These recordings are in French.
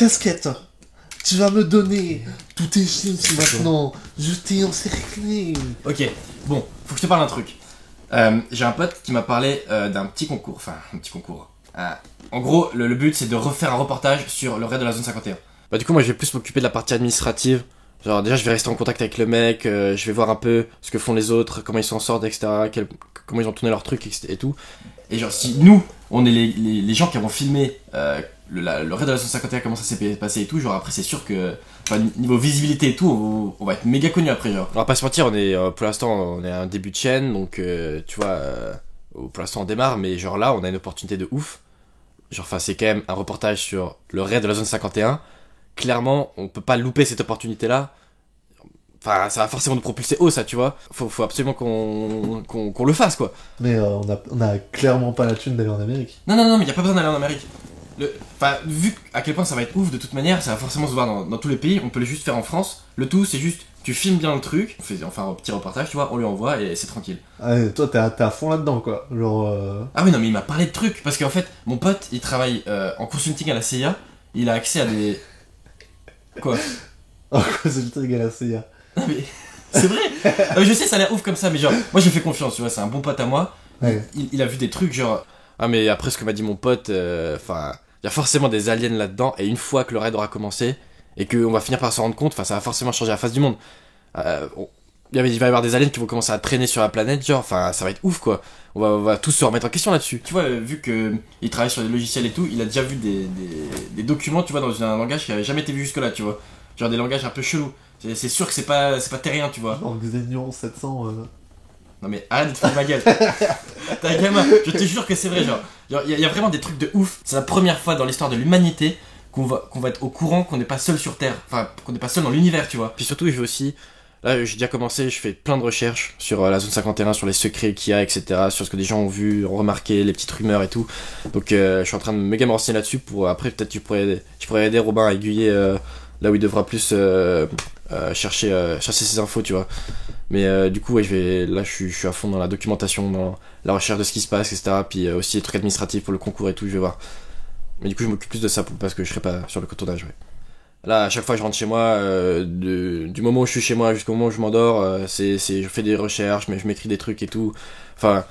Casquette, tu vas me donner tous tes chiffres maintenant. Je t'ai encerclé. Ok, bon, faut que je te parle d'un truc. J'ai un pote qui m'a parlé d'un petit concours. Enfin, un petit concours. En gros, le but c'est de refaire un reportage sur le raid de la zone 51. Bah du coup moi je vais plus m'occuper de la partie administrative. Genre déjà je vais rester en contact avec le mec, je vais voir un peu ce que font les autres, comment ils s'en sortent, etc. Comment ils ont tourné leur truc et tout. Et genre si nous, on est les gens qui avons filmé le raid de la zone 51, comment ça s'est passé et tout, genre après c'est sûr que niveau visibilité et tout, on va être méga connus après genre. On va pas se mentir, on est pour l'instant on est à un début de chaîne, donc tu vois, pour l'instant on démarre, mais genre là on a une opportunité de ouf. Genre enfin c'est quand même un reportage sur le raid de la zone 51. Clairement, on peut pas louper cette opportunité-là. Enfin, ça va forcément nous propulser haut, ça, tu vois. Faut absolument qu'on le fasse, quoi. Mais on a clairement pas la thune d'aller en Amérique. Non, mais y a pas besoin d'aller en Amérique. Enfin, vu à quel point ça va être ouf de toute manière, ça va forcément se voir dans tous les pays. On peut le juste faire en France. Le tout, c'est juste, tu filmes bien le truc, on fait enfin un petit reportage, tu vois, on lui envoie et c'est tranquille. Ah, toi, t'es à fond là-dedans, quoi. Genre. Ah oui, non, mais il m'a parlé de trucs. Parce qu'en fait, mon pote, il travaille en consulting à la CIA. Il a accès à des. Quoi? Oh, quoi, c'est juste égal à CIA. Non mais c'est vrai. Je sais ça a l'air ouf comme ça mais genre moi j'ai fait confiance tu vois c'est un bon pote à moi. Ouais. Il a vu des trucs genre ah mais après ce que m'a dit mon pote enfin il y a forcément des aliens là-dedans et une fois que le raid aura commencé et qu'on va finir par s'en rendre compte enfin ça va forcément changer la face du monde. Il va y avoir des aliens qui vont commencer à traîner sur la planète genre enfin ça va être ouf quoi. On va tous se remettre en question là-dessus. Tu vois vu que il travaille sur des logiciels et tout il a déjà vu des documents tu vois dans un langage qui avait jamais été vu jusque là tu vois genre des langages un peu chelous. C'est sûr que c'est pas terrien, tu vois. Genre Xenion 700. Non mais arrête de te faire ma gueule. T'es un gamin, je te jure que c'est vrai, genre. Il y a vraiment des trucs de ouf. C'est la première fois dans l'histoire de l'humanité qu'on va être au courant qu'on n'est pas seul sur Terre. Enfin, qu'on n'est pas seul dans l'univers, tu vois. Puis surtout, je vais aussi. Là, j'ai déjà commencé, je fais plein de recherches sur la zone 51, sur les secrets qu'il y a, etc. Sur ce que des gens ont vu, ont remarqué, les petites rumeurs et tout. Donc, je suis en train de méga me renseigner là-dessus pour après, peut-être, tu pourrais aider Robin à aiguiller là où il devra plus chercher ces infos, tu vois. Mais du coup, ouais, je suis à fond dans la documentation, dans la recherche de ce qui se passe, etc. Puis aussi les trucs administratifs pour le concours et tout, je vais voir. Mais du coup, je m'occupe plus de ça parce que je serai pas sur le tournage, ouais. Là, à chaque fois que je rentre chez moi, du moment où je suis chez moi jusqu'au moment où je m'endors, je fais des recherches, mais je m'écris des trucs et tout. Enfin,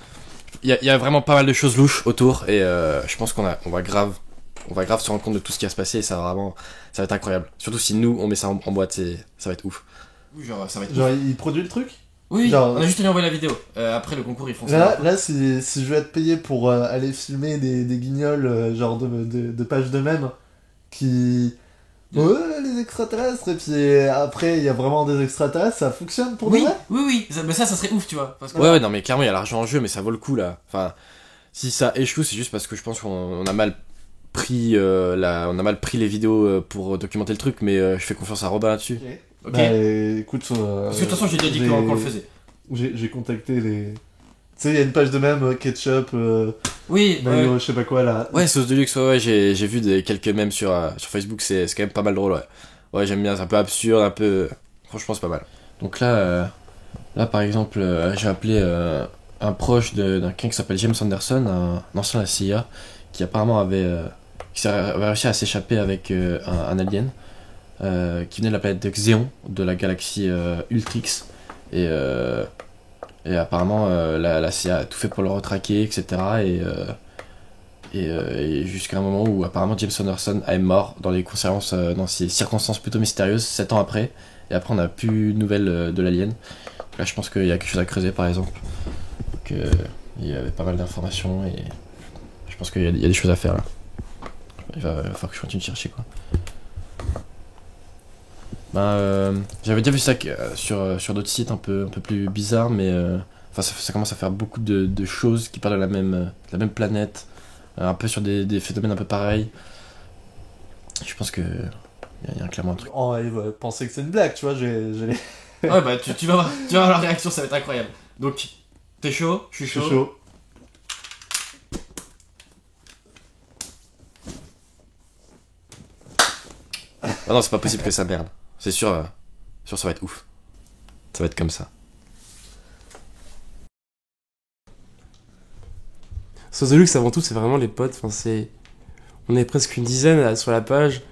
il y a vraiment pas mal de choses louches autour et je pense qu'on va grave se rendre compte de tout ce qui va se passer et ça va être incroyable. Surtout si nous, on met ça en boîte, ça va être ouf. Genre, ça va être Genre, ouf. il produit le truc? Oui, genre, on a juste à lui envoyer la vidéo. Après le concours, ils font ça. Là si je veux être payé pour aller filmer des guignols, genre de pages de mèmes, qui. Ouais, les extraterrestres, et puis après, il y a vraiment des extraterrestres, ça fonctionne pour de vrai? Oui. Mais ça serait ouf, tu vois. Parce que... Ouais, non, mais clairement, il y a l'argent en jeu, mais ça vaut le coup, là. Enfin, si ça échoue, c'est juste parce que je pense qu'on a mal pris on a mal pris les vidéos pour documenter le truc, mais je fais confiance à Robin là-dessus. Ok. Bah écoute, parce que de toute façon, j'ai déjà dit qu'on le faisait. J'ai contacté les. Tu sais, il y a une page de mème, ketchup, oui, mayo, je sais pas quoi là. Ouais, sauce de luxe, ouais, j'ai vu quelques mèmes sur Facebook, c'est quand même pas mal drôle, ouais. Ouais, j'aime bien, c'est un peu absurde, un peu. Franchement, c'est pas mal. Donc là, par exemple, j'ai appelé un proche d'un quelqu'un qui s'appelle James Anderson, un ancien de la CIA, qui apparemment avait réussi à s'échapper avec un alien qui venait de la planète de Xéon, de la galaxie Ultrix. Et apparemment, la CIA a tout fait pour le retraquer, etc. Et jusqu'à un moment où apparemment James Anderson est mort dans ces circonstances plutôt mystérieuses, 7 ans après. Et après, on n'a plus de nouvelles de l'alien. Là, je pense qu'il y a quelque chose à creuser, par exemple. Donc, il y avait pas mal d'informations et je pense qu'il y a des choses à faire là. Il va falloir que je continue de chercher, quoi. J'avais déjà vu ça sur d'autres sites un peu plus bizarres, mais ça commence à faire beaucoup de choses qui parlent de la même planète, un peu sur des phénomènes un peu pareils. Je pense que y a clairement un truc. Oh, il va penser que c'est une blague, tu vois, Ouais, bah tu vas voir la réaction, ça va être incroyable. Donc, t'es chaud? Je suis chaud. Ah non, c'est pas possible que ça merde. C'est sûr, ça va être ouf. Ça va être comme ça. Sauce de luxe avant tout c'est vraiment les potes, enfin on est presque une dizaine là, sur la page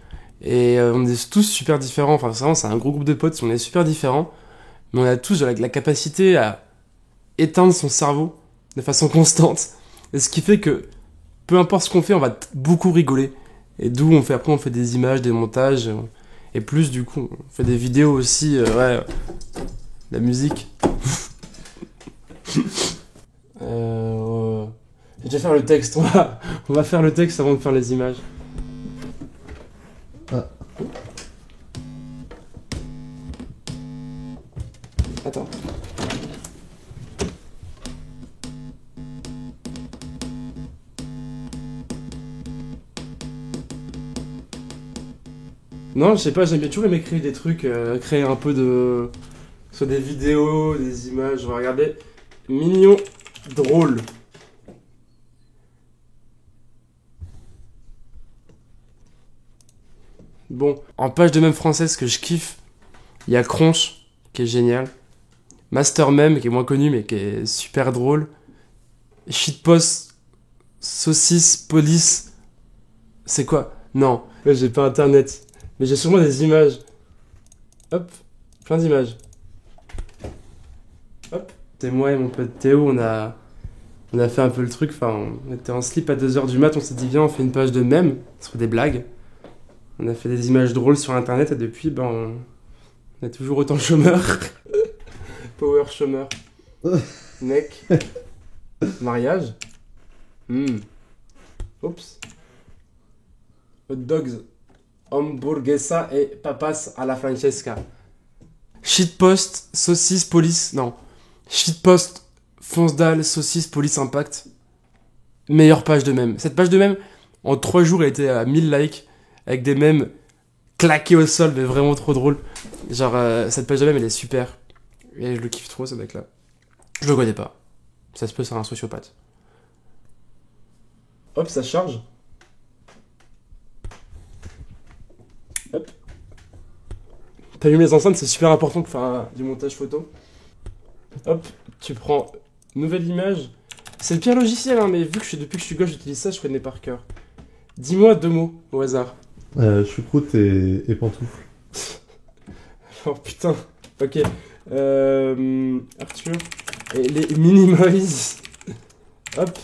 Et on est tous super différents. Enfin, vraiment, c'est un gros groupe de potes, on est super différents. Mais on a tous la capacité à éteindre son cerveau de façon constante. Et ce qui fait que, peu importe ce qu'on fait, on va beaucoup rigoler. Et d'où après on fait des images, des montages. Et plus, du coup, on fait des vidéos aussi. Ouais, la musique. Je vais déjà faire le texte. On va faire le texte avant de faire les images. Ah. Attends. Non, je sais pas, j'aime bien toujours aimé créer des trucs, créer un peu de... soit des vidéos, des images, on va regarder. Mignon, drôle. Bon, en page de mème française que je kiffe, il y a Cronch, qui est génial. Master Meme, qui est moins connu, mais qui est super drôle. Shitpost, Saucisse, Police. C'est quoi? Non, là, j'ai pas internet. Mais j'ai sûrement des images. Hop, plein d'images. Hop. C'est moi et mon pote Théo, on a fait un peu le truc. Enfin, on était en slip à 2h du mat, on s'est dit, viens, on fait une page de mème sur des blagues. On a fait des images drôles sur internet et depuis, on est toujours autant chômeur. Power chômeur. Mec. Mariage. Oups. Hot dogs. Hamburguesa et papas à la Francesca. Shitpost, saucisse, police. Non. Shitpost, fonce dalle, saucisse, police, impact. Meilleure page de mème. Cette page de mème, en 3 jours, elle était à 1000 likes. Avec des mèmes claqués au sol, mais vraiment trop drôle. Genre, cette page de mème, elle est super. Et je le kiffe trop, ce mec-là. Je le connais pas. Ça se peut, c'est un sociopathe. Hop, ça charge. Hop. T'allumes les enceintes, c'est super important pour faire du montage photo. Hop, tu prends nouvelle image. C'est le pire logiciel, hein, mais vu que depuis que je suis gauche, j'utilise ça, je connais par cœur. Dis-moi 2 mots au hasard. Choucroute et pantoufle. Oh putain, ok. Arthur. Et les Minimoys. Hop.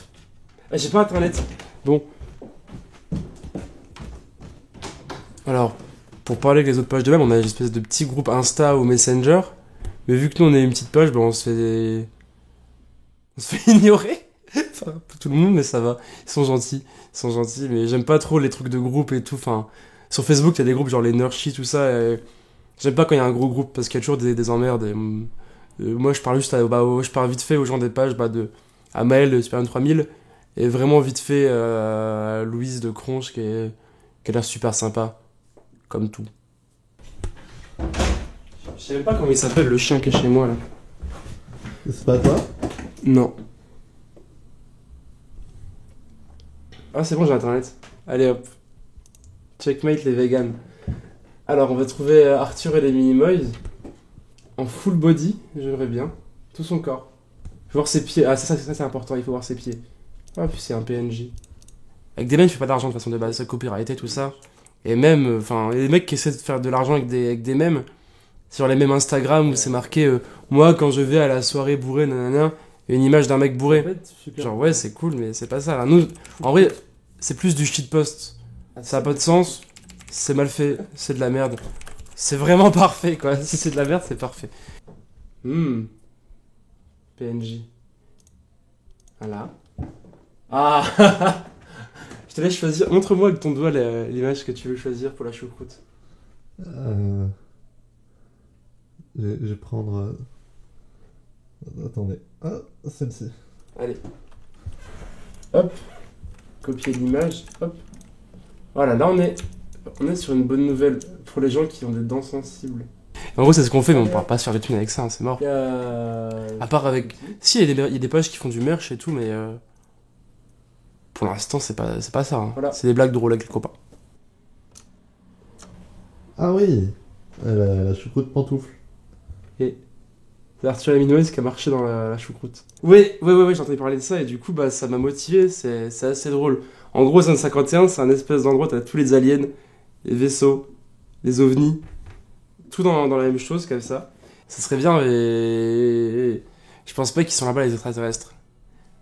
Ah, j'ai pas internet. Bon. Alors, pour parler avec les autres pages de même, on a une espèce de petit groupe Insta ou Messenger. Mais vu que nous on est une petite page, on se fait ignorer. Enfin, pas tout le monde, mais ça va. Ils sont gentils, mais j'aime pas trop les trucs de groupe et tout. Enfin, sur Facebook, il y a des groupes genre les Nurshi, tout ça. Et j'aime pas quand il y a un gros groupe parce qu'il y a toujours des emmerdes. Et, moi, je parle juste je parle vite fait aux gens des pages à Maël de Superman 3000 et vraiment vite fait à Louise de Cronch qui a l'air super sympa, comme tout. Je sais même pas comment il s'appelle le chien qui est chez moi là. C'est pas toi? Non. Ah, c'est bon, j'ai internet. Allez hop. Checkmate les vegans. Alors, on va trouver Arthur et les Minimoys en full body, j'aimerais bien. Tout son corps. Faut voir ses pieds. Ah, ça c'est important, il faut voir ses pieds. Ah, puis c'est un PNJ. Avec des mecs, je fais pas d'argent de façon de base, ça copyrighté, tout ça. Et même, enfin, les mecs qui essaient de faire de l'argent avec des mèmes, sur les mêmes Instagram où c'est marqué moi, quand je vais à la soirée bourrée, nanana, une image d'un mec bourré. En fait, genre, ouais, c'est cool, mais c'est pas ça. Là, nous, en vrai, c'est plus du shitpost. Ça a pas de sens, c'est mal fait, c'est de la merde. C'est vraiment parfait, quoi. Si c'est de la merde, c'est parfait. PNJ. Voilà. Ah. Je te laisse choisir. Montre-moi avec ton doigt l'image que tu veux choisir pour la choucroute. Je vais prendre... Attendez. Ah, celle-ci. Allez. Hop. Copier l'image. Hop. Voilà, là on est sur une bonne nouvelle pour les gens qui ont des dents sensibles. En gros, c'est ce qu'on fait, mais on pourra pas se faire des thunes avec ça, hein, c'est mort. À part avec... Si, il y a des pages qui font du merch et tout, mais... Pour l'instant, c'est pas ça. Hein. Voilà. C'est des blagues drôles avec les copains. Ah oui, la choucroute pantoufle. Et c'est Arthur Laminoise qui a marché dans la choucroute. Oui, j'ai entendu parler de ça et du coup, ça m'a motivé, c'est assez drôle. En gros, Zone 51, c'est un espèce d'endroit où t'as tous les aliens les vaisseaux, les ovnis, tout dans la même chose comme ça. Ça serait bien, mais je pense pas qu'ils sont là-bas les extraterrestres.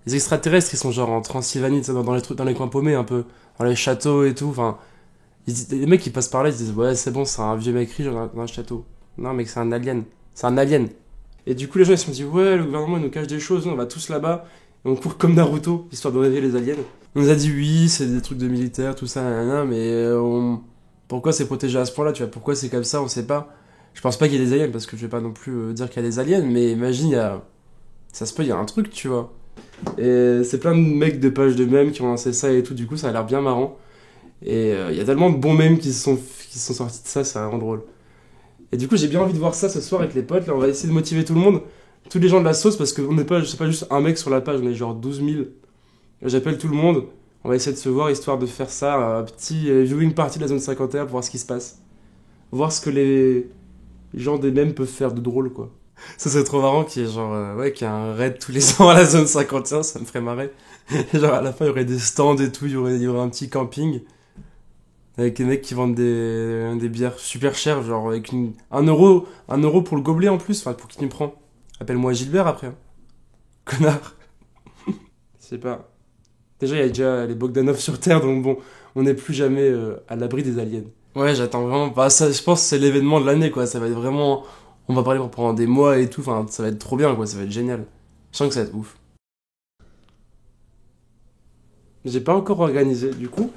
Les extraterrestres, ils sont genre en Transylvanie, tu sais, dans les trucs, dans les coins paumés un peu, dans les châteaux et tout. Enfin, les mecs qui passent par là, ils se disent ouais c'est bon, c'est un vieux mec riche dans un château. Non mec, c'est un alien, c'est un alien. Et du coup les gens ils se sont dit ouais le gouvernement il nous cache des choses, nous, on va tous là-bas et on court comme Naruto histoire de réveiller les aliens. On nous a dit oui c'est des trucs de militaires tout ça nanana, mais pourquoi c'est protégé à ce point-là, tu vois, pourquoi c'est comme ça, on sait pas. Je pense pas qu'il y ait des aliens parce que je vais pas non plus dire qu'il y a des aliens, mais imagine ça se peut il y a un truc tu vois. Et c'est plein de mecs de pages de mèmes qui ont lancé ça et tout, du coup ça a l'air bien marrant. Et il y a tellement de bons mèmes qui sont sortis de ça, c'est vraiment drôle. Et du coup j'ai bien envie de voir ça ce soir avec les potes, là on va essayer de motiver tout le monde, tous les gens de la sauce, parce qu'on n'est pas, c'est pas juste un mec sur la page, on est genre 12 000. J'appelle tout le monde, on va essayer de se voir histoire de faire ça, un petit viewing party de la zone 51 pour voir ce qui se passe. Voir ce que les gens des mèmes peuvent faire de drôle quoi. Ça serait trop marrant qu'il y ait genre qu'il y ait un raid tous les ans à la zone 51, ça me ferait marrer. Genre à la fin il y aurait des stands et tout, il y aurait un petit camping avec des mecs qui vendent des bières super chères, genre avec un euro pour le gobelet en plus, enfin pour qui tu me prends. Appelle-moi Gilbert après, hein. Connard. Je sais pas. Déjà il y a déjà les Bogdanov sur Terre, donc bon, on n'est plus jamais à l'abri des aliens. Ouais, j'attends vraiment pas ça, je pense que c'est l'événement de l'année quoi, ça va être vraiment... On va parler pendant des mois et tout, enfin ça va être trop bien quoi, ça va être génial. Je sens que ça va être ouf. J'ai pas encore organisé, du coup.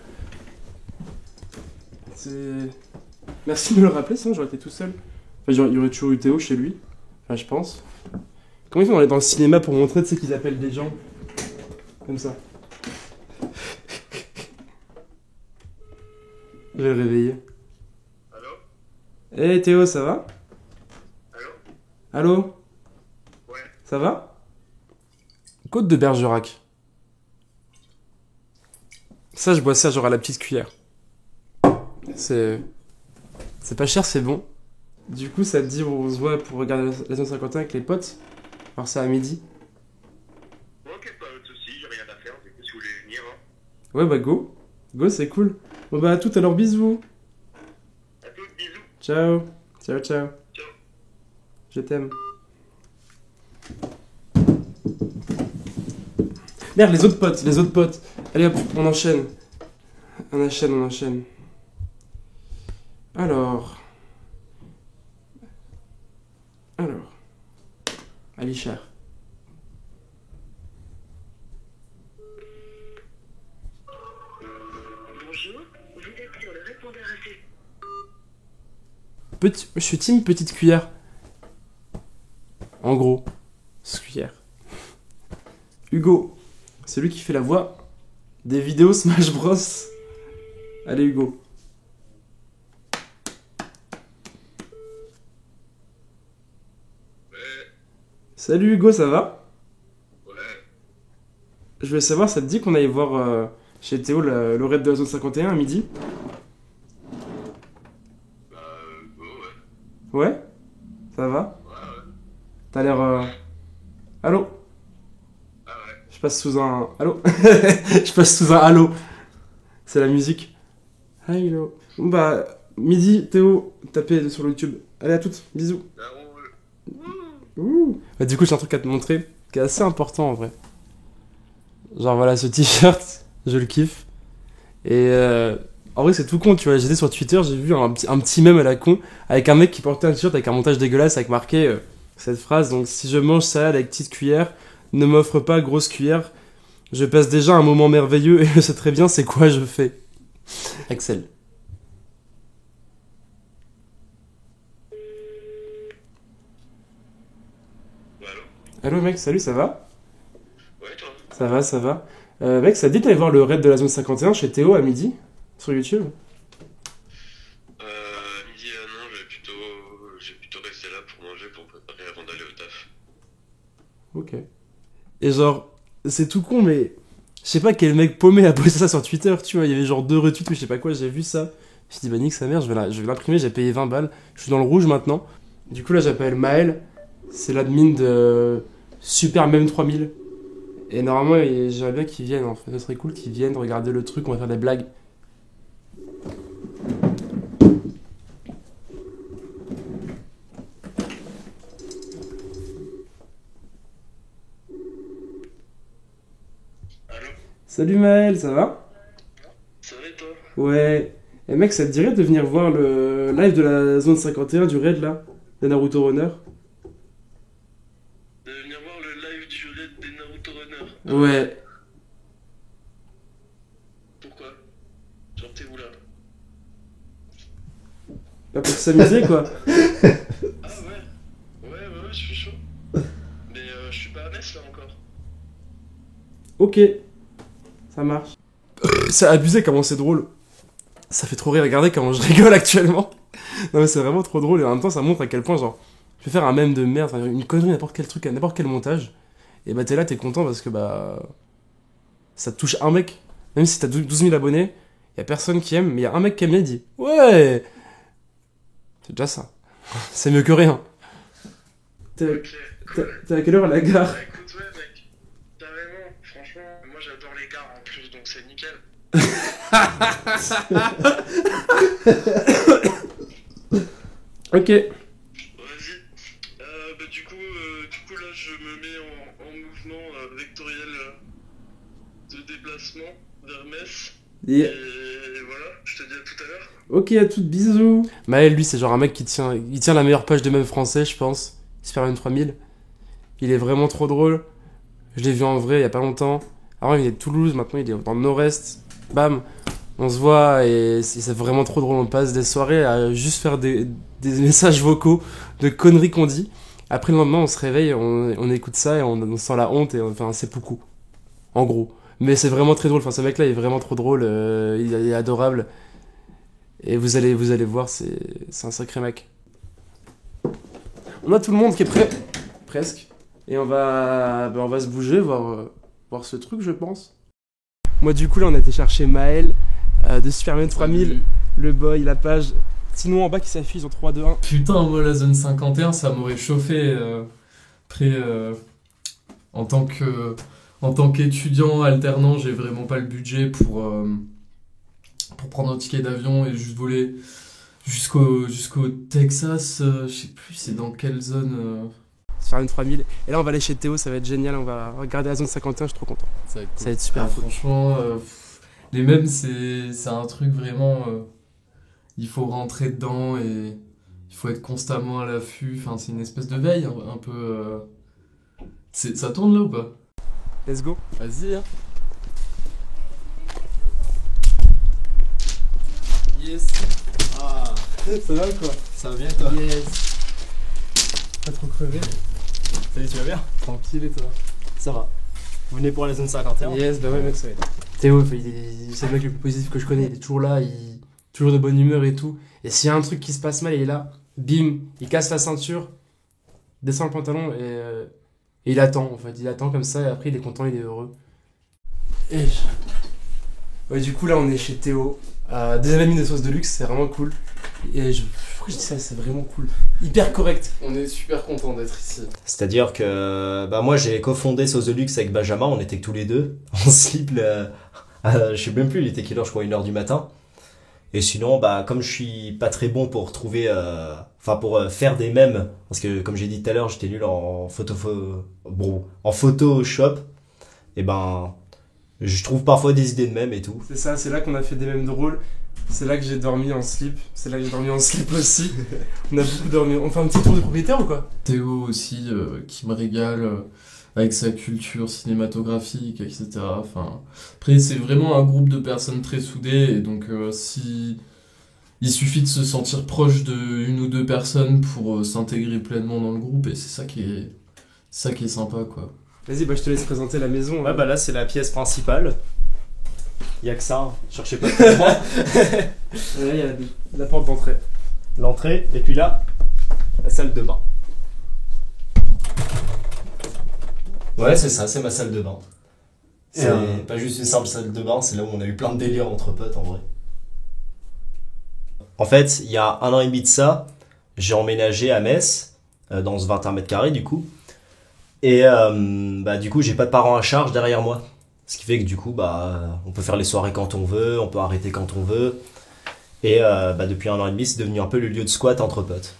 Merci de me le rappeler, sinon j'aurais été tout seul. Enfin, il y aurait toujours eu Théo chez lui. Enfin, je pense. Comment ils font dans le cinéma pour montrer, tu sais, qu'ils appellent des gens comme ça. Je vais le réveiller. Allô? Hey Théo, ça va? Allô? Allô? Ouais. Ça va? Côte de Bergerac. Ça, je bois ça genre à la petite cuillère. C'est pas cher, c'est bon. Du coup, ça te dit, on se voit pour regarder la zone 51 avec les potes. Alors, c'est à midi. Ok, pas de soucis, j'ai rien à faire, du coup, si vous voulez venir. Hein. Ouais, bah go. Go, c'est cool. Bon, bah à tout à l'heure, bisous. À toutes, bisous. Ciao. Ciao, ciao. Ciao. Je t'aime. Merde, les autres potes. Allez hop, on enchaîne. On enchaîne. Alors. Alicia. Bonjour, vous êtes sur le répondeur AC. Je suis team petite cuillère. En gros, cuillère. Hugo, c'est lui qui fait la voix des vidéos Smash Bros. Allez Hugo. Ouais. Salut Hugo, ça va? Ouais. Je voulais savoir, ça te dit qu'on aille voir chez Théo le raid de la zone 51 à midi? Bah, go, ouais. Ouais? Ça va? Ouais, ouais. T'as l'air... Allô? Ah ouais. Je passe sous un... Allô? Je passe sous un allô. C'est la musique. Hello. Bon bah, midi, Théo, tapez sur le YouTube. Allez à toutes, bisous. Bah, on... Ouh. Bah, du coup, j'ai un truc à te montrer qui est assez important en vrai. Genre voilà, ce t-shirt, je le kiffe. Et en vrai, c'est tout con, tu vois. J'étais sur Twitter, j'ai vu un petit mème à la con avec un mec qui portait un t-shirt avec un montage dégueulasse avec marqué cette phrase. Donc, si je mange salade avec petite cuillère, ne m'offre pas grosse cuillère. Je passe déjà un moment merveilleux et je sais très bien c'est quoi je fais. Axel. Bah, allô? Allô mec, salut, ça va? Ouais, toi? Ça va. Mec, ça te dit d'aller voir le raid de la zone 51 chez Théo à midi sur YouTube? Midi, non, je vais plutôt rester là pour manger, pour préparer avant d'aller au taf. Ok. Et genre, c'est tout con, mais je sais pas quel mec paumé a posté ça sur Twitter, tu vois. Il y avait genre 2 retweets ou je sais pas quoi, j'ai vu ça. Je me suis dit, bah nique sa mère, je vais l'imprimer, j'ai payé 20 balles. Je suis dans le rouge maintenant. Du coup, là, j'appelle Maël. C'est l'admin de Super Meme 3000. Et normalement, j'aimerais bien qu'ils viennent en fait. Ce serait cool qu'ils viennent regarder le truc, on va faire des blagues. Salut Maël, ça va? Ça va et toi? Ouais. Et mec, ça te dirait de venir voir le live de la zone 51 du raid là? De Naruto Runner? De venir voir le live du raid des Naruto Runners. Ouais. Pourquoi? Genre t'es où là? Bah pour s'amuser quoi. Ah ouais? Ouais, je suis chaud. Mais je suis pas à Metz là encore. Ok. Ça marche. C'est abusé comment c'est drôle. Ça fait trop rire, regardez comment je rigole actuellement. Non mais c'est vraiment trop drôle et en même temps ça montre à quel point genre je vais faire un mème de merde, enfin, une connerie, n'importe quel truc, n'importe quel montage. Et bah t'es là, t'es content parce que bah ça te touche un mec. Même si t'as 12 000 abonnés, y a personne qui aime, mais y a un mec qui aime bien, il dit ouais. C'est déjà ça. C'est mieux que rien. T'es Ok, cool. à quelle heure à la gare? Bah écoute, ouais mec. Carrément, franchement, moi j'adore les gares en plus, donc c'est nickel. Ok. Vas-y. Bah du coup là je me mets en mouvement vectoriel de déplacement vers Metz. Yeah. Et voilà, je te dis à tout à l'heure. Ok, à toutes, bisous. Maël, lui, c'est genre un mec qui tient la meilleure page de mèmes français, je pense. Superman 3000. Il est vraiment trop drôle. Je l'ai vu en vrai il y a pas longtemps. Avant, il est de Toulouse, maintenant il est dans le Nord-Est. Bam, on se voit et c'est vraiment trop drôle. On passe des soirées à juste faire des messages vocaux de conneries qu'on dit. Après, le lendemain, on se réveille, on écoute ça et on sent la honte et enfin, c'est beaucoup. En gros. Mais c'est vraiment très drôle. Enfin, ce mec-là est vraiment trop drôle. Il est adorable. Et vous allez voir, c'est un sacré mec. On a tout le monde qui est prêt. Presque. Et on va se bouger, voir ce truc, je pense. Moi, du coup, là, on a été chercher Maël de Superman 3000. Le boy, la page. Sinon, en bas qui s'affiche en 3, 2, 1. Putain, moi la zone 51, ça m'aurait chauffé. Après, en tant qu'étudiant alternant, j'ai vraiment pas le budget pour prendre un ticket d'avion et juste voler jusqu'au Texas. Je sais plus, c'est dans quelle zone. Superman 3000. Et là, on va aller chez Théo, ça va être génial. On va regarder la zone 51, je suis trop content. Ça va être, Ça va être super cool. Franchement, les mèmes, c'est un truc vraiment. Il faut rentrer dedans et il faut être constamment à l'affût. Enfin, c'est une espèce de veille un peu. Ça tourne là ou pas? Let's go. Vas-y, hein. Yes. Ah, Ça va quoi? ça va bien toi? Yes. Pas trop crevé? Salut, tu vas bien? Tranquille et toi? Ça va. Vous venez pour la zone 51? Yes, bah ouais mec, ça va être. Théo, c'est le mec le plus positif que je connais, il est toujours là, toujours de bonne humeur et tout. Et s'il y a un truc qui se passe mal, il est là, bim, il casse la ceinture, descend le pantalon et il attend en fait, il attend comme ça et après il est content, il est heureux. Ouais, du coup là on est chez Théo, deuxième ami de sauce de luxe, c'est vraiment cool. Et pourquoi je dis ça, c'est vraiment cool. Hyper correct. On est super content d'être ici. C'est-à-dire que moi j'ai cofondé Sauce de Luxe avec Benjamin, on était que tous les deux en slip. Je sais même plus, il était quelle heure, je crois 1h du matin. Et sinon, comme je suis pas très bon pour trouver, pour faire des mèmes, parce que comme j'ai dit tout à l'heure, j'étais nul en en Photoshop. Et je trouve parfois des idées de mèmes et tout. C'est ça, c'est là qu'on a fait des mèmes drôles. C'est là que j'ai dormi en slip. C'est là que j'ai dormi en slip aussi. On a beaucoup dormi. On fait un petit tour de propriétaire ou quoi? Théo aussi, qui me régale avec sa culture cinématographique, etc. Enfin, après, c'est vraiment un groupe de personnes très soudées, et donc si il suffit de se sentir proche de une ou deux personnes pour s'intégrer pleinement dans le groupe, et c'est ça qui est sympa, quoi. Vas-y, je te laisse présenter la maison. Ouais, là c'est la pièce principale. Il y a que ça, hein. Cherchez pas plus loin. Là, il y a la porte d'entrée. L'entrée, et puis là, la salle de bain. Ouais, c'est ça, c'est ma salle de bain. C'est pas juste une simple salle de bain, c'est là où on a eu plein de délires entre potes en vrai. En fait, il y a 1 an et demi de ça, j'ai emménagé à Metz, dans ce 21 mètres carrés du coup. Et du coup, j'ai pas de parents à charge derrière moi. Ce qui fait que du coup, on peut faire les soirées quand on veut, on peut arrêter quand on veut. Et depuis 1 an et demi, c'est devenu un peu le lieu de squat entre potes.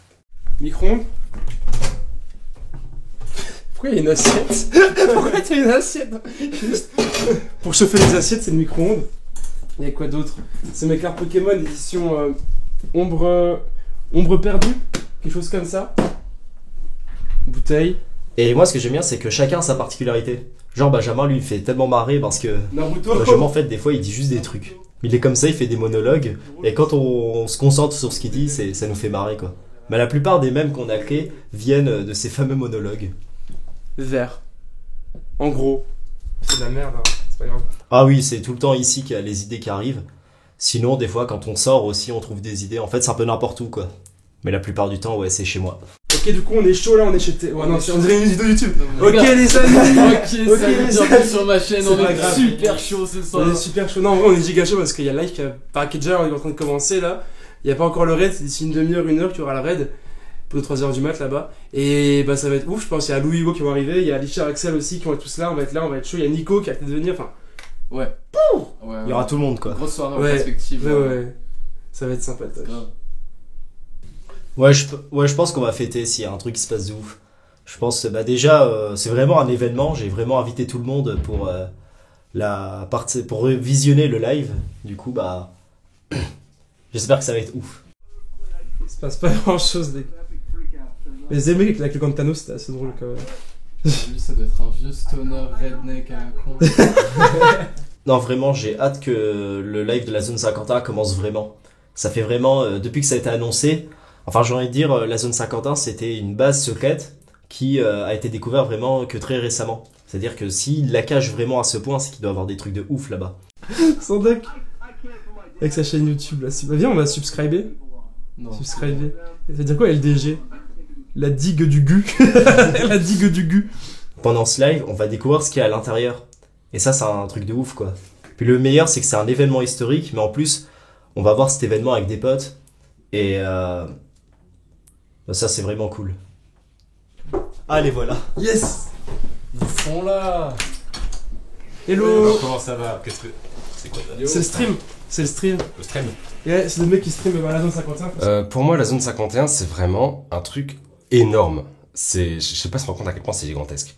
Micro-ondes? Pourquoi il y a une assiette? Pourquoi il y a une assiette? Juste pour chauffer les assiettes, c'est le micro-ondes. Il y a quoi d'autre? C'est mes cartes Pokémon édition ombre perdue, quelque chose comme ça. Bouteille. Et moi, ce que j'aime bien, c'est que chacun a sa particularité. Genre, Benjamin, lui, il fait tellement marrer parce que Naruto. Benjamin, en fait, des fois, il dit juste des trucs. Il est comme ça, il fait des monologues. Et quand on se concentre sur ce qu'il dit, ça nous fait marrer, quoi. Mais la plupart des mèmes qu'on a créés viennent de ces fameux monologues. Vert. En gros. C'est de la merde, hein. C'est pas grave. Ah oui, c'est tout le temps ici qu'il y a les idées qui arrivent. Sinon, des fois, quand on sort aussi, on trouve des idées. En fait, c'est un peu n'importe où, quoi. Mais la plupart du temps, ouais, c'est chez moi. Ok, du coup, on est chaud là, on est chez Ouais, non, on dirait une vidéo YouTube. Non, Ok, mais les amis. Ok, Ok, salut, les bienvenue amis. sur ma chaîne, C'est on pas est grave. super chaud ce soir. On est super chaud. Non, en vrai, on est giga chaud parce qu'il y a le live qui est déjà en train de commencer là. Il n'y a pas encore le raid, c'est d'ici une demi-heure, une heure qu'il y aura le raid. Pour 3h du mat là-bas. Et bah, ça va être ouf, je pense. Il y a Louis Hugo qui vont arriver, il y a Alicia Axel aussi qui vont être tous là, on va être chaud. Il y a Nico qui a peut-être venir, enfin. Ouais. Ouais, Il y aura tout le monde, quoi. Grosse soirée en Ouais. perspective. Ouais. Ça va être sympa, toi. Grave. Ouais, je pense qu'on va fêter s'il y a un truc qui se passe de ouf. Je pense, bah déjà, c'est vraiment un événement. J'ai vraiment invité tout le monde pour pour visionner le live. Du coup, bah, j'espère que ça va être ouf. Il se passe pas grand chose, les gars. Mais les mecs avec le Cantano, c'était assez drôle quand même. Lui, ça doit être un vieux stoner redneck à la con. Non, vraiment, j'ai hâte que le live de la zone 51 commence vraiment. Ça fait vraiment, depuis que ça a été annoncé, enfin j'ai envie de dire, la zone 51 c'était une base secrète qui a été découverte vraiment que très récemment. C'est-à-dire que s'il la cache vraiment à ce point, c'est qu'il doit avoir des trucs de ouf là-bas. Son deck. Avec sa chaîne YouTube là. Bah, viens, on va subscriber. Non. Subscriber. Ça veut dire quoi LDG? La digue du gu. La digue du gu. Pendant ce live, on va découvrir ce qu'il y a à l'intérieur. Et ça, c'est un truc de ouf, quoi. Puis le meilleur, c'est que c'est un événement historique, mais en plus, on va voir cet événement avec des potes. Et ça, c'est vraiment cool. Allez, voilà. Yes. Ils sont là. Hello. Comment ça va? Qu'est-ce que. C'est quoi ça? C'est le stream. C'est le stream. Le stream? Ouais, c'est le mec qui stream dans la zone 51. Pour moi, la zone 51, c'est vraiment un truc énorme. Je sais pas se rendre compte à quel point c'est gigantesque.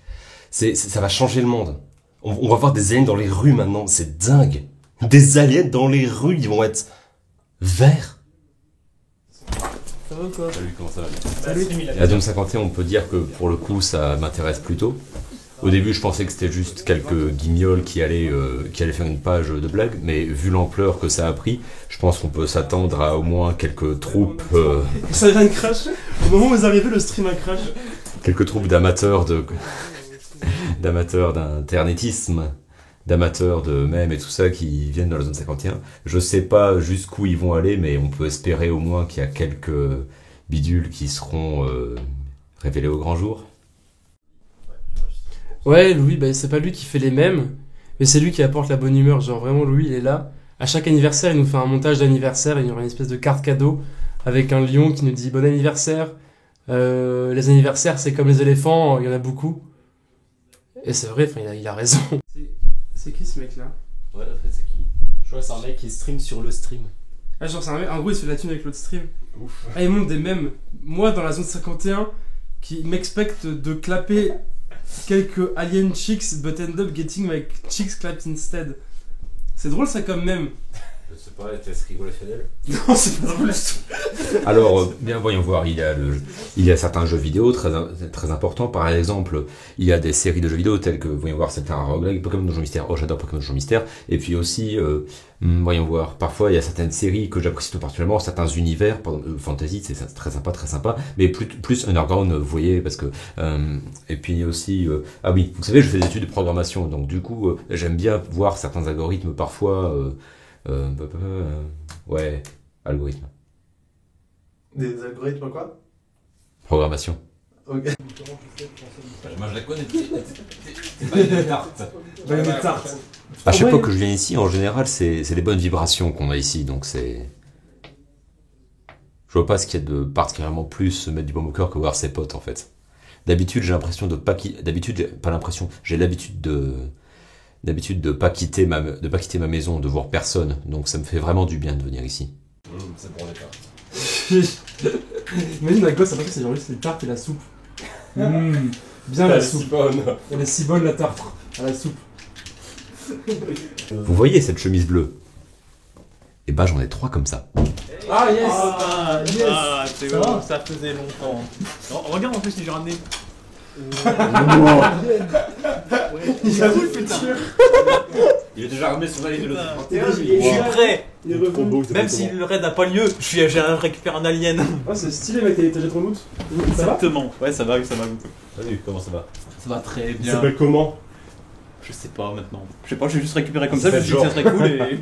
Ça va changer le monde. On va voir des aliens dans les rues maintenant, c'est dingue. Des aliens dans les rues, ils vont être verts. Ça va ou quoi? Salut, comment ça va? Salut. La zone 51, on peut dire que pour le coup, ça m'intéresse plutôt. Au début, je pensais que c'était juste quelques guignols qui allaient faire une page de blague, mais vu l'ampleur que ça a pris, je pense qu'on peut s'attendre à au moins quelques troupes, Ça vient de crash. Au moment où vous arrivez, le stream a crash. quelques troupes d'amateurs d'internetisme, d'amateurs de mèmes et tout ça qui viennent dans la zone 51. Je sais pas jusqu'où ils vont aller, mais on peut espérer au moins qu'il y a quelques bidules qui seront révélés au grand jour. Ouais, Louis, bah, c'est pas lui qui fait les mèmes, mais c'est lui qui apporte la bonne humeur. Genre, vraiment, Louis, il est là. À chaque anniversaire, il nous fait un montage d'anniversaire. Il y aura une espèce de carte cadeau avec un lion qui nous dit bon anniversaire. Les anniversaires, c'est comme les éléphants, il y en a beaucoup. Et c'est vrai, enfin, il a raison. C'est qui ce mec-là? Ouais, en fait, c'est qui? Je crois que c'est un mec qui stream sur le stream. Ah, genre, c'est un mec, en gros, il se fait la thune avec l'autre stream. Ouf. Ah, il monte des mèmes. Moi, dans la zone 51, qui m'expecte de clapper quelques alien chicks, but end up getting my chicks clapped instead. C'est drôle ça comme mème. Je sais pas, est-ce rigolationnel? Non, c'est pas drôle du tout. Alors, bien voyons voir, il y a certains jeux vidéo très importants. Par exemple, il y a des séries de jeux vidéo tels que, voyons voir, c'est un roguelike, Pokémon Donjon Mystère. Oh, j'adore Pokémon Donjon Mystère. Et puis aussi, voyons voir, parfois il y a certaines séries que j'apprécie tout particulièrement, certains univers, fantasy, c'est très sympa. Mais plus underground, vous voyez, parce que... et puis aussi... ah oui, vous savez, je fais des études de programmation, donc du coup, j'aime bien voir certains algorithmes parfois... ouais, algorithme. Des algorithmes quoi? Programmation. Ok. Moi je la connais, c'est pas une tarte. Bah, une tarte. À chaque fois que je viens ici, en général, c'est des bonnes vibrations qu'on a ici, donc c'est... Je vois pas ce qu'il y a de particulièrement plus se mettre du baume au cœur que voir ses potes, en fait. D'habitude, j'ai l'impression de pas... D'habitude, j'ai pas l'impression, j'ai l'habitude de pas quitter ma maison, de voir personne, donc ça me fait vraiment du bien de venir ici. C'est pour les tartes. Imagine la gosse après c'est genre juste les tartes et la soupe. Bien la Elle est soupe. si bonne. Elle est si bonne la tarte à la soupe. Vous voyez cette chemise bleue? Et bah j'en ai 3 comme ça. Ah yes. Ah, yes. Ah, c'est Ça bon, va ça faisait longtemps. Non, regarde en plus si j'ai ramené. J'avoue le futur. Il est déjà armé son allié de l'autre. Je suis prêt. Il est revenu. Même si le raid n'a pas lieu, j'ai récupéré un alien. Oh c'est stylé mec, t'as déjà trop loot. Ça va? Exactement. Ouais, ça va beaucoup. Salut, comment ça va? Ça va très Il bien. s'appelle comment? Je sais pas maintenant. Je sais pas, j'ai juste récupéré comme ça, je me suis dit Genre. que ça serait cool et.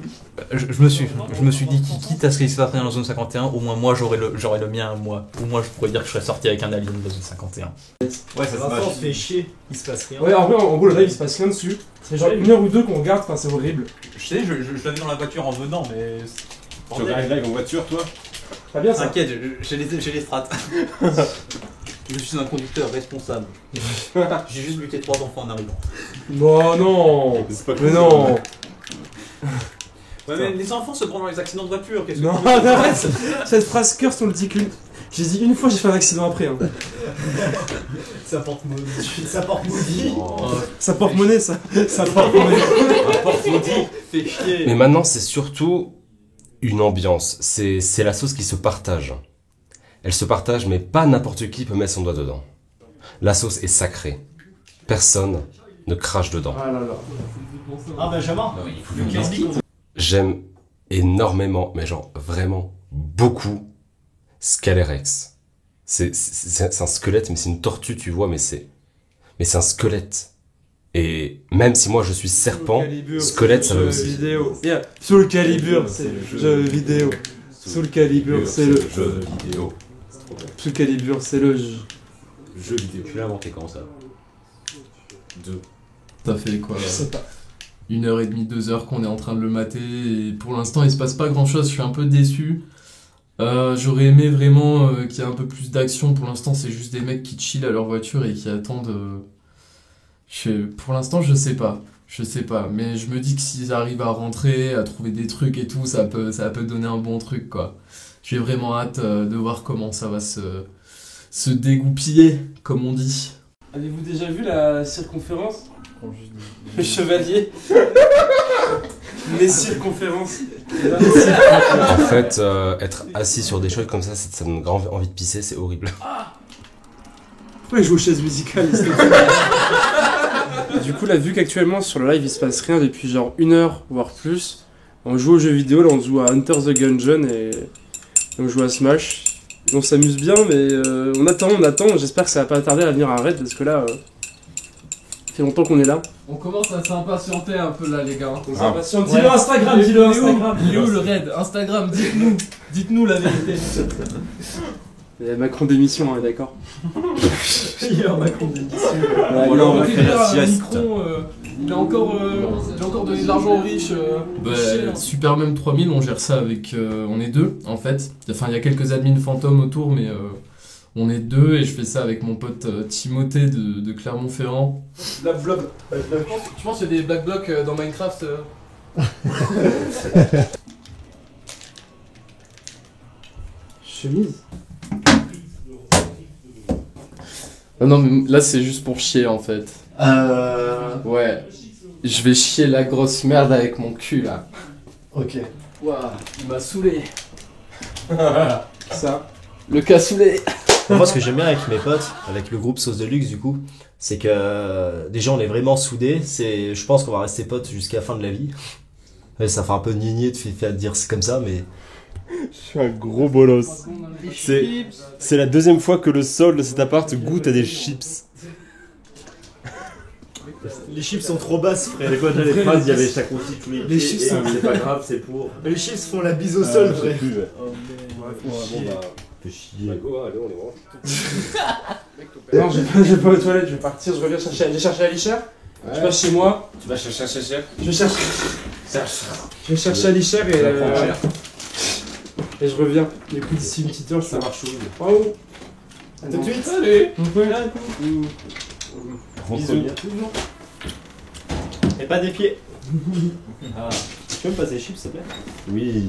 Je me suis dit, quitte à ce qu'il se passe rien dans zone 51, au moins moi j'aurais le mien à moi. Au moins je pourrais dire que je serais sorti avec un alien dans zone 51. Ouais, ça se Vincent se fait chier, il se passe rien. Ouais en vrai en gros le live il se passe rien dessus. C'est genre 1 heure ou 2 qu'on regarde, enfin c'est horrible. Je sais, je l'avais dans la voiture en venant, mais. Tu regardes live en voiture, toi? Pas bien ça. T'inquiète, j'ai les strats. Je suis un conducteur responsable. J'ai juste buté 3 enfants en arrivant. Non non. C'est pas Mais non. Ouais, mais les enfants se prennent dans les accidents de voiture, qu'est-ce que Non, tu veux arrête. Cette phrase curse on le dit qu'une. J'ai dit une fois j'ai fait un accident après. Hein. Ça porte maudit. Ça porte maudit. Ça porte monnaie ça. Ça porte monnaie. Un porte-maudit, fait chier. Mais maintenant, c'est surtout une ambiance. C'est la sauce qui se partage. Elle se partage, mais pas n'importe qui peut mettre son doigt dedans. La sauce est sacrée. Personne ne crache dedans. Ah là là. Ah, Benjamin. J'aime énormément, mais genre vraiment beaucoup, Scalerex. C'est un squelette, mais c'est une tortue, tu vois, mais c'est un squelette. Et même si moi je suis serpent, squelette ça va aussi. Vidéo. Yeah. Soul Calibur, c'est le jeu vidéo. Soul Calibur, c'est le jeu vidéo. Soul Calibur, c'est le jeu. Jeu vidéo. Tu l'as inventé quand ça? 2. Ça fait quoi? Je sais pas. 1h30, 2h qu'on est en train de le mater et pour l'instant il se passe pas grand chose, je suis un peu déçu. J'aurais aimé vraiment qu'il y ait un peu plus d'action, pour l'instant c'est juste des mecs qui chillent à leur voiture et qui attendent... Pour l'instant je sais pas, mais je me dis que s'ils arrivent à rentrer, à trouver des trucs et tout, ça peut donner un bon truc quoi. J'ai vraiment hâte de voir comment ça va se dégoupiller, comme on dit. Avez-vous déjà vu la circonférence? Le chevalier. Les circonférences. En fait, être assis sur des choses comme ça donne grand envie de pisser, c'est horrible. Pourquoi il joue aux chaises musicales? Du coup, là, vu qu'actuellement sur le live il se passe rien depuis genre 1 heure, voire plus, on joue aux jeux vidéo, là on joue à Hunter the Gungeon et on joue à Smash. On s'amuse bien, mais on attend, j'espère que ça va pas tarder à venir un raid parce que là, ça fait longtemps qu'on est là. On commence à s'impatienter un peu là les gars. On s'impatiente. Dis-le Instagram, dis-le Instagram. Il est où le raid? Instagram, dites-nous la vérité. Il y a Macron d'émission, on est d'accord. Il y a un Macron d'émission. On a récupéré un Micron, il a encore donné de l'argent aux riches. Super même 3000, on gère ça avec... on est 2 en fait. Enfin il y a quelques admins fantômes autour mais on est 2 et je fais ça avec mon pote Timothée de Clermont-Ferrand. Black Blob. Tu penses qu'il y a des black blocs dans Minecraft Chemise. Non mais là c'est juste pour chier en fait. Ouais. Je vais chier la grosse merde avec mon cul là. Ok. Waouh, il m'a saoulé. Ça. Le cassoulet. Moi, ce que j'aime bien avec mes potes, avec le groupe Sauce de Luxe, du coup, c'est que déjà on est vraiment soudés. Je pense qu'on va rester potes jusqu'à la fin de la vie. Ouais, ça fait un peu niais de dire c'est comme ça, mais. Je suis un gros bolos. C'est la deuxième fois que le sol de cet appart goûte à des chips. Les chips sont trop basses, frère. C'est quoi déjà les phrases? Il y avait chaque outil tous les chips sont- c'est pas grave, c'est pour. Les chips font la bise au sol, je sais frère. plus, ouais. Bon, bah. Fais chier. Non, j'ai pas aux toilettes, je vais partir, je reviens chercher. J'ai cherché Alisher. Je passe chez moi. Tu vas chercher un cher. Je vais chercher Alisher et je reviens. Du coup, d'ici une petite heure, je Ça suis. marche où? Oh! À tout de suite. Allez. Rentre bien. Et pas des pieds. Ah. peux me passer les chips, s'il te plaît? Oui.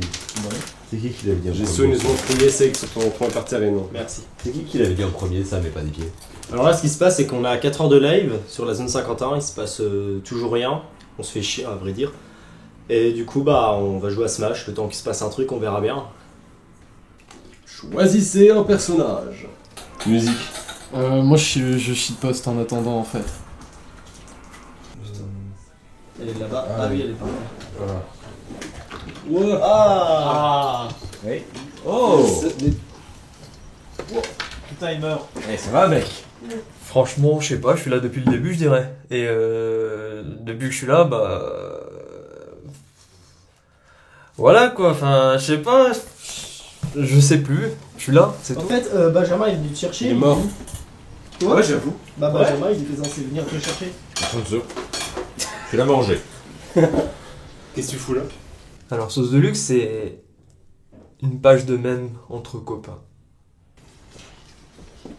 C'est qui l'avait dit en J'ai premier? soigneusement crié sec sur ton point par terre et non. Merci. C'est qui l'avait dit en premier, ça, mais pas des pieds? Alors là, ce qui se passe, c'est qu'on a 4 heures de live sur la zone 51, il se passe toujours rien. On se fait chier, à vrai dire. Et du coup, bah, on va jouer à Smash. Le temps qu'il se passe un truc, on verra bien. Choisissez un personnage. Musique. Moi je shitpost en attendant en fait. Elle est là-bas. Ah oui, elle est par là. Voilà. Ouais. Ah, Oui. Oh putain, il meurt. Eh, ça va, mec. Franchement, je sais pas, je suis là depuis le début, je dirais. Et depuis que je suis là, bah. Voilà quoi, enfin, je sais pas. Je sais plus. Je suis là, c'est En tout. fait, Benjamin est venu te chercher. Il est mort. Toi Ouais, j'avoue. Bah, Benjamin, il était censé venir te chercher. Tu l'as mangé. Qu'est-ce que tu fous là? Alors, Sauce de Luxe, c'est une page de mème entre copains.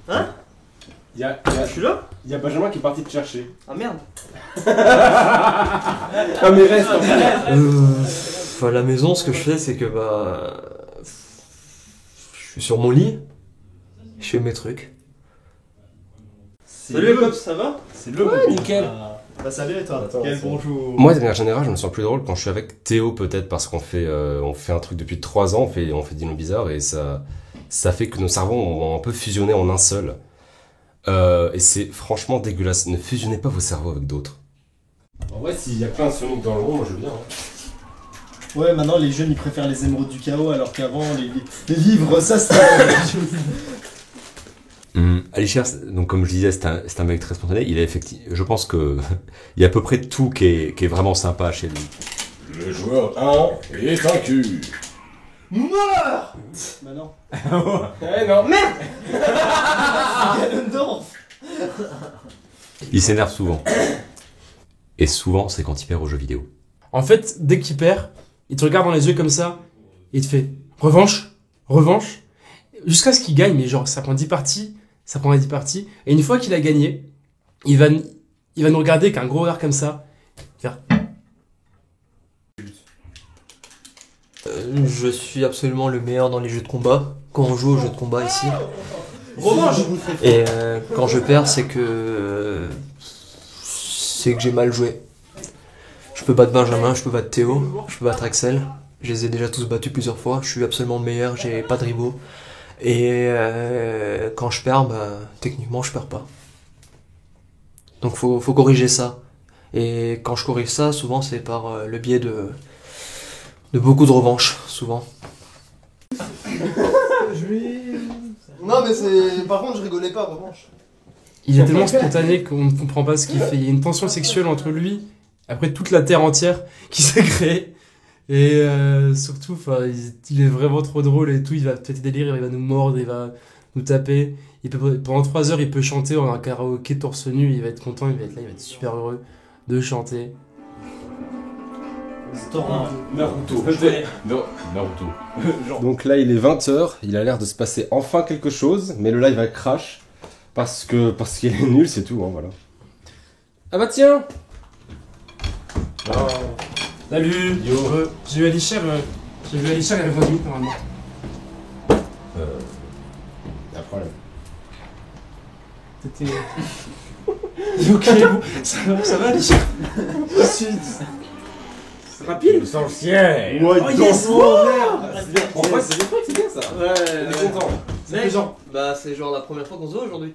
Hein? Je suis là? Il y a Benjamin qui est parti te chercher. Ah merde. Ah mais reste, À la maison, ce que je fais, c'est que bah. Je suis sur mon lit, je fais mes trucs. Salut les cops, ça va? C'est le Ouais, nickel. Bah, salut et toi. Attends, Quel c'est- bonjour. Moi, de manière générale, je me sens plus drôle quand je suis avec Théo, peut-être parce qu'on fait un truc depuis 3 ans, on fait Dino Bizarre, et ça fait que nos cerveaux ont un peu fusionné en un seul. Et c'est franchement dégueulasse. Ne fusionnez pas vos cerveaux avec d'autres. En vrai, s'il y a plein de Sonic dans le monde, moi je veux bien. Ouais, maintenant les jeunes ils préfèrent les émeraudes du chaos alors qu'avant les livres, ça c'était. Alisher, donc comme je disais, c'est un mec très spontané. Il a effectivement, je pense que il y a à peu près tout qui est vraiment sympa chez lui. Le joueur 1 est vaincu. Meurs. Bah non. Eh non, merde. Ganondorf. Il s'énerve souvent. Et souvent, c'est quand il perd aux jeux vidéo. En fait, dès qu'il perd, il te regarde dans les yeux comme ça, et il te fait revanche, revanche, jusqu'à ce qu'il gagne, mais genre ça prend 10 parties, et une fois qu'il a gagné, il va nous regarder avec un gros regard comme ça, faire Je suis absolument le meilleur dans les jeux de combat, quand on joue aux jeux de combat ici. Revanche. Et quand je perds, c'est que j'ai mal joué. Je peux battre Benjamin, je peux battre Théo, je peux battre Axel. Je les ai déjà tous battus plusieurs fois. Je suis absolument le meilleur, j'ai pas de rivaux. Et quand je perds, bah, techniquement, je perds pas. Donc faut corriger ça. Et quand je corrige ça, souvent c'est par le biais de beaucoup de revanches, souvent. Non mais c'est. Par contre je rigolais pas, revanche. il est tellement spontané qu'on ne comprend pas ce qu'il fait. Il y a une tension sexuelle entre lui, après toute la terre entière qui s'est créée. Et surtout, enfin, il est vraiment trop drôle et tout. Il va peut-être délire, il va nous mordre, il va nous taper. Pendant 3 heures, il peut chanter en un karaoké torse nu. Il va être content, il va être là, il va être super heureux de chanter. Naruto. Non, Naruto. Donc là, il est 20h, il a l'air de se passer enfin quelque chose, mais le live va crash parce qu'il est nul, c'est tout, hein, voilà. Ah bah tiens. Salut. J'ai eu Alisher, il est revenu normalement. Y'a un problème. T'étais... Ok, bon, ça va Alisher. Rapide. Le ciel. Oh yes. Oh merde. En fait, c'est des trucs, c'est bien ça. Ouais, Il est content. C'est genre... Bah, c'est genre la première fois qu'on se voit aujourd'hui.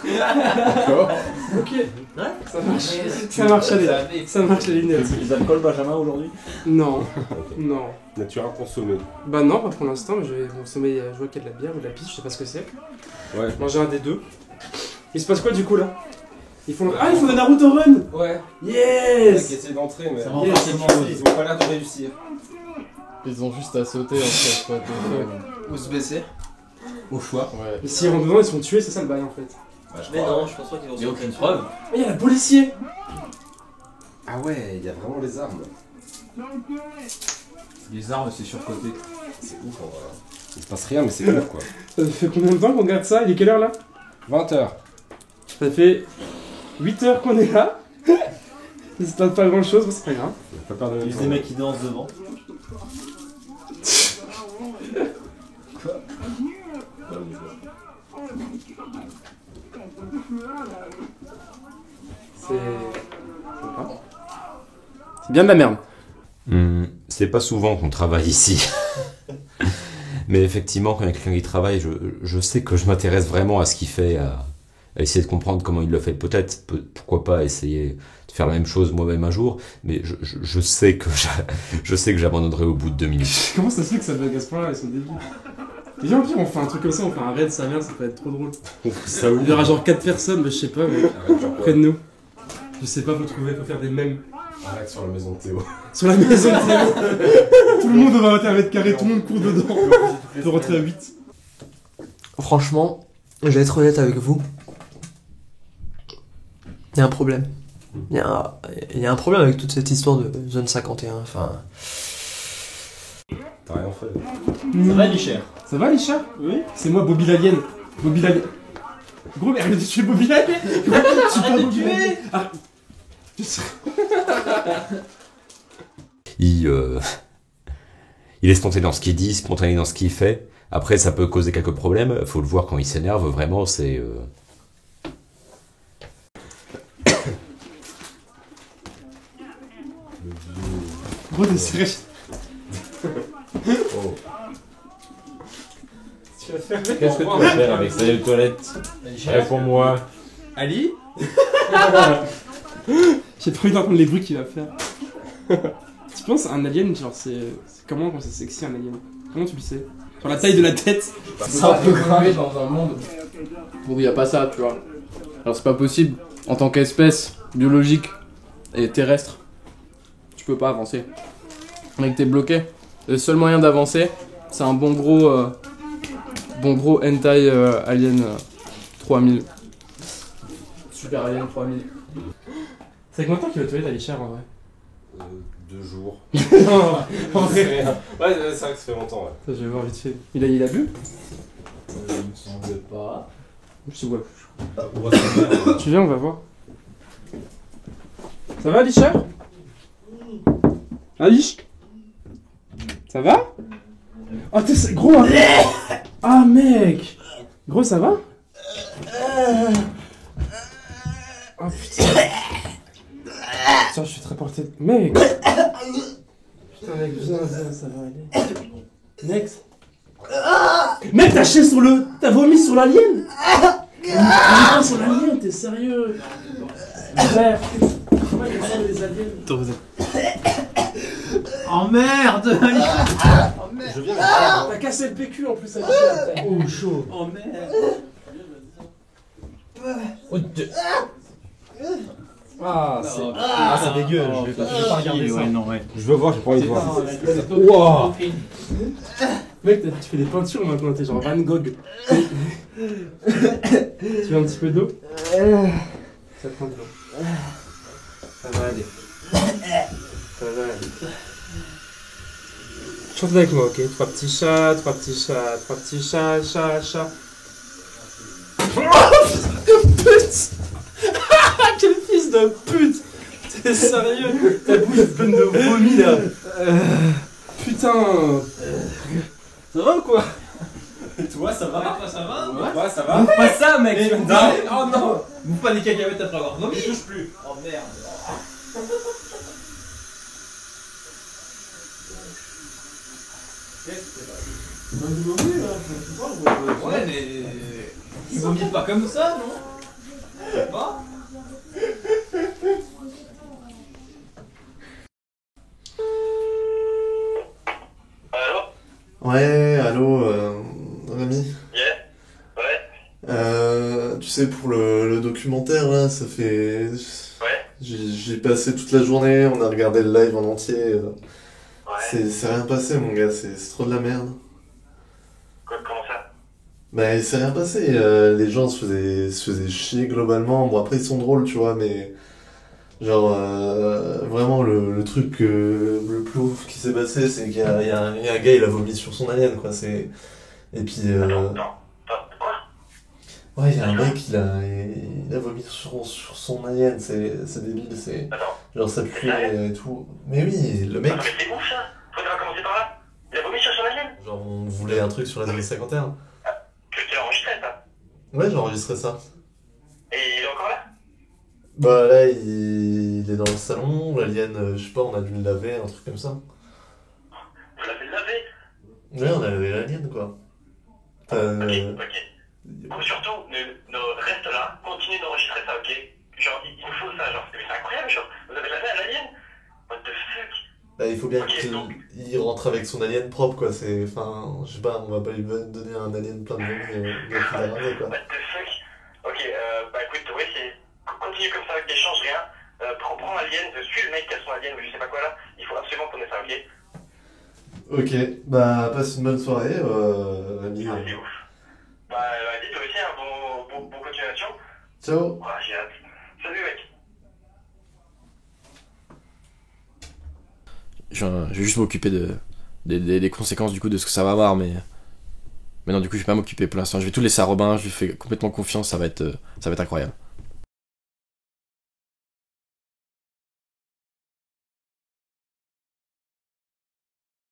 D'accord. Ok. Ouais. Ça marche. Ça marche les lunettes. Les alcools, Benjamin, aujourd'hui? Non. Non. Naturel consommé. Bah non, pas pour l'instant, mais je vais consommer, je vois qu'il y a de la bière ou de la pisse, je sais pas ce que c'est. Ouais. Manger un des deux. Il se passe quoi du coup là? Ils font le Naruto Run. Ouais. Yes. Qui essaie d'entrer, mais Ça va encore commencer. ils ont pas l'air de réussir. Ils ont juste à sauter en fait, what the fuck. Ou se baisser. Au choix. Ouais. Mais s'ils rentrent dedans, ils sont tués, c'est ça le bail en fait. Bah, je Mais crois, non, je pense pas qu'ils vont Il n'y a aucune preuve. Mais il y a le policier. Ah ouais, il y a vraiment les armes. Les armes, c'est surcoté. C'est ouf, en vrai. Il se passe rien, mais c'est ouf, quoi. Ça fait combien de temps qu'on regarde ça? Il est quelle heure là? 20h. Ça fait 8 heures qu'on est là. Il se passe pas grand chose, mais c'est pas grave. Pas perdre Il y a des mecs qui dansent devant. C'est bien de la merde. C'est pas souvent qu'on travaille ici. Mais effectivement, quand il y a quelqu'un qui travaille, je sais que je m'intéresse vraiment à ce qu'il fait, à essayer de comprendre comment il le fait. Peut-être, pourquoi pas essayer de faire la même chose moi-même un jour, mais je sais que j'abandonnerai au bout de 2 minutes. Comment ça se fait que ça bug à ce point-là? Ils sont débiles. Viens, au pire, on fait un truc comme ça, on fait un raid sa mère, ça peut être trop drôle. Ça Il y aura genre 4 personnes, mais je sais pas, mec. Près de nous. Je sais pas, faut trouver, faut faire des mèmes. Arrête sur la maison de Théo. Sur la maison de Théo. Tout le monde va 21 mètres carrés, tout le monde court dedans. On peut rentrer à 8. Franchement, je vais être honnête avec vous. Il y a un problème. Il y a un problème avec toute cette histoire de zone 51. Enfin. T'as rien fait. Ça va, Licher? Ça va, Licha? Oui. C'est moi, Bobby l'Alien. Bobby l'Alien. Gros, mais arrête de tuer Bobby l'Alien. Je suis pas Bobby l'Alien. Ah. Il est spontané dans ce qu'il dit, spontané dans ce qu'il fait. Après, ça peut causer quelques problèmes. Faut le voir quand il s'énerve. Vraiment, c'est... Gros, t'es serré. Oh. Tu vas faire Qu'est-ce que tu vas faire avec ça, les toilettes? Réponds-moi. Ali? J'ai pas envie d'entendre les bruits qu'il va faire. Tu penses à un alien, genre c'est comment quand c'est sexy un alien? Comment tu le sais? Genre la taille de la tête? C'est un peu gravé dans un monde où il n'y a pas ça, tu vois. Alors c'est pas possible. En tant qu'espèce biologique et terrestre, tu peux pas avancer. Mec, t'es bloqué. Le seul moyen d'avancer, c'est un bon gros hentai alien 3000. Super alien 3000. C'est combien de temps qu'il va te aller cher en vrai? 2 jours. Non, en vrai. Ouais, c'est vrai que ça fait longtemps, ouais. Ça, je vais voir vite fait. Il a bu? Il me semble pas. Je te vois plus. Tu viens, on va voir. Ça va, Licher? Alish? Ça va? Oh, t'es gros! Hein. Ah, mec! Gros, ça va? Oh putain! Tiens, je suis très porté. Mec! Putain, mec, viens, ça va aller. Next! Mec, t'as chié sur le. T'as vomi sur l'alien! Vomis pas sur l'alien, t'es sérieux? Frère! Comment il y a les aliens? Oh merde! Oh merde! Je viens. T'as cassé le PQ en plus, Alicia! Oh, chaud! Oh merde! Ah, c'est dégueu, je vais pas regarder ça. Ouais, non, ouais. Je veux voir, j'ai pas envie de voir. Wow. Mec, tu fais des peintures maintenant, t'es genre Van Gogh. Tu veux un petit peu d'eau? Ça prend de l'eau. Ça va aller. Ça va aller. Chante avec moi, ok? 3 petits chats, 3 petits chats, 3 petits chats, chat, chat. Oh pute! Quel fils de pute! T'es sérieux? Ta bouche est pleine de vomi là! Putain! Ça va ou quoi? Toi, ça va? Toi, ça va? Ouais, ça va? Bouffe pas ça, mec! Mais tu vas me non. dire. Oh non! Bouffe pas des cacahuètes après avoir vomi! Je touche plus. Oh merde! Ouais, mais. Ils vomissent pas comme ça, non? Pas? Allô? Ouais, allô, Rémi. Yeah? Ouais? Tu sais, pour le documentaire, là, ça fait... Ouais? J'ai passé toute la journée, on a regardé le live en entier. Ouais? C'est rien passé, mon gars, c'est trop de la merde. Comment ça? Bah, il s'est rien passé, les gens se faisaient chier globalement. Bon, après, ils sont drôles, tu vois, mais... Genre, vraiment, le truc le plus ouf qui s'est passé, c'est qu'il y a un gars, il a vomi sur son alien, quoi. Et puis. Ouais, il y a un mec, il a vomi sur son alien, c'est débile, c'est. Genre, ça pue et tout. Mais oui, le mec. Mais c'est ouf ça. Faudra commencer par là. Il a vomi sur son alien. Genre, on voulait un truc sur la zone 51. Tu l'as enregistré ça. Ouais, j'ai enregistré ça. Et il est encore là. Bah là, il est dans le salon, l'alien, je sais pas, on a dû le laver, un truc comme ça. Vous l'avez lavé. Ouais, on a lavé l'alien, quoi. Ok. Bon, surtout, reste là, continue d'enregistrer ça, ok? Genre, il nous faut ça, genre, c'est incroyable, genre, vous avez lavé un alien? What the fuck? Bah, il faut bien qu'il rentre avec son alien propre, quoi, c'est... Enfin, je sais pas, on va pas lui donner un alien plein de vomi, qu'il a ramené, quoi. What the fuck? Ok, bah écoute, ouais, continue comme ça, échange rien, prends l'alien, suis le mec qui a son alien, ou je sais pas quoi là, il faut absolument qu'on ait ça, ok? Ok, bah, passe une bonne soirée, ami. C'est ouf. Bah, vas-y, toi aussi, bon continuation. Ciao. Ouais, j'ai hâte. Salut, mec. Je vais juste m'occuper des conséquences du coup de ce que ça va avoir, mais non, du coup je vais pas m'occuper pour l'instant, je vais tout laisser à Robin, je lui fais complètement confiance, ça va être incroyable.